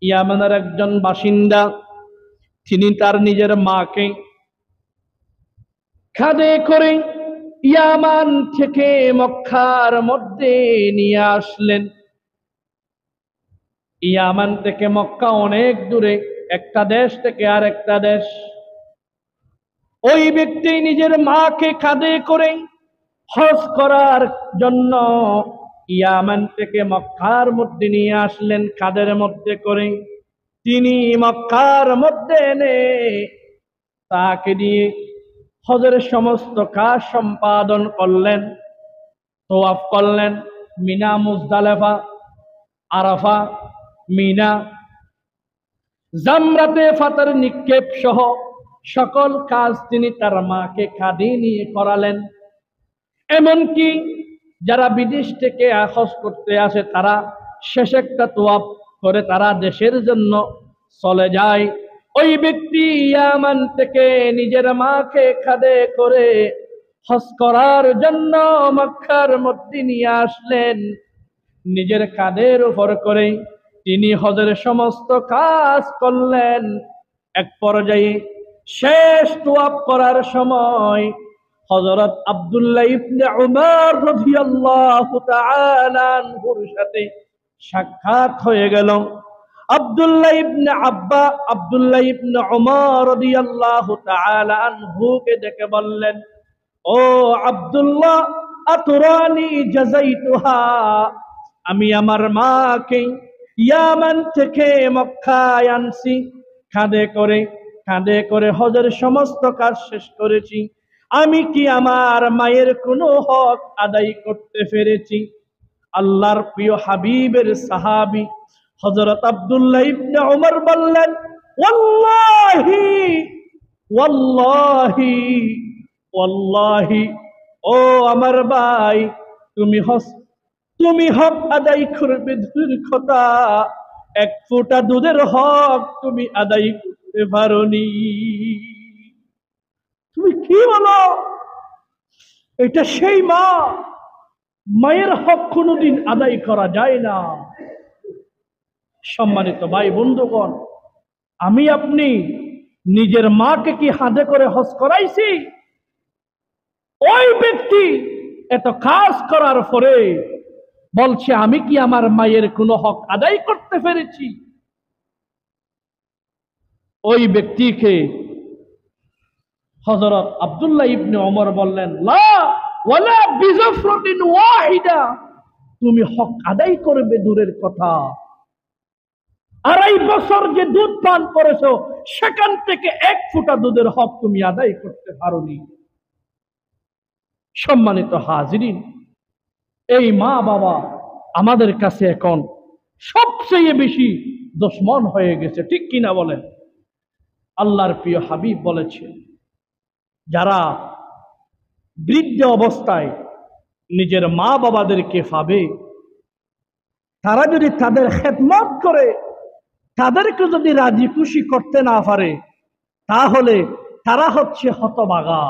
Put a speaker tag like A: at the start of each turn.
A: ইয়ামানের একজন বাসিন্দা, তিনি তার নিজের মাকে খাদে করে ইয়ামান থেকে মক্কার মধ্যে নিয়ে আসলেন। ইয়ামান থেকে মক্কা অনেক দূরে, একটা দেশ থেকে আর একটা দেশ। ওই ব্যক্তি নিজের মাকে কাঁধে করে হজ করার জন্য ইয়ামান থেকে মক্কার মধ্যে নিয়ে আসলেন কাঁধের মধ্যে করে। তিনি মক্কার মধ্যে এনে তাকে দিয়ে হজের সমস্ত কাজ সম্পাদন করলেন, তওয়াফ করলেন, মিনা, মুজদালিফা, আরাফা, মিনা, জামরাতে ফাতার নিক্ষেপ সহ সকল কাজ তিনি তার মাকে কাঁধে নিয়ে করালেন। এমনকি যারা বিদেশ থেকে হজ করতে আসে তারা শেষ একটা তওয়াফ করে তারা দেশের জন্য চলে যায়। ওই ব্যক্তি ইয়ামান থেকে নিজের মাকে কাঁধে করে হজ করার জন্য মক্কার মধ্যে নিয়ে আসলেন। নিজের কাঁধের উপর করে তিনি হজের সমস্ত কাজ করলেন। এক পর্যায়ে শেষ তওয়াফ করার সময় হযরত আব্দুল্লাহ ইবনে উমর রাদিয়াল্লাহু তাআলা আনহুর সাথে সাক্ষাৎ হয়ে গেল। আব্দুল্লাহ ইবনে উমর রাদিয়াল্লাহু তাআলা আনহুকে ডেকে বললেন, ও আব্দুল্লাহ, আতুরানি জাযাইতুহা, আমি আমার মাকে ইয়ামান থেকে মক্কায় আনছি, কাঁধে করে হজের সমস্ত কাজ শেষ করেছি। আমি কি আমার মায়ের কোনো হক আদায় করতে পেরেছি? আল্লাহর প্রিয় হাবিবের সাহাবী হযরত আব্দুল্লাহ ইবনে উমর বললেন, ওয়াল্লাহি ওয়াল্লাহি ওয়াল্লাহি, ও আমার ভাই, তুমি হক আদায় করবে দূরের কথা, এক ফোঁটা দুধের হক তুমি আদায় করতে পারোনি। তুমি কি বলো? এটা সেই মা, মায়ের হক কোনোদিন আদায় করা যায় না। সম্মানিত ভাই বন্ধুগণ, আমি আপনি নিজের মাকে কি হাতে করে হজ করাইছি? ওই ব্যক্তি এত কাজ করার পরে বলছে, আমি কি আমার মায়ের কোনো হক আদায় করতে পেরেছি? ওই ব্যক্তিকে হযরত আব্দুল্লাহ ইবনে ওমর বললেন, লা ওয়ালা বিজাফরাতিন ওয়াহিদা, তুমি হক আদায় করবে দূরের কথা, 2.5 বছর যে দুধ পান করেছো সেখান থেকে এক ফোঁটা দুধের হক তুমি আদায় করতে পারোনি। সম্মানিত হাজিরিন, এই মা বাবা আমাদের কাছে এখন সবচেয়ে বেশি দুশমন হয়ে গেছে, ঠিক কিনা বলেন? আল্লাহর প্রিয় হাবিব বলেছেন, যারা বৃদ্ধ অবস্থায় নিজের মা বাবাদেরকে পাবে, তারা যদি তাদের খেদমত করে, তাদেরকে যদি রাজি খুশি করতে না পারে, তাহলে তারা হচ্ছে হতভাগা।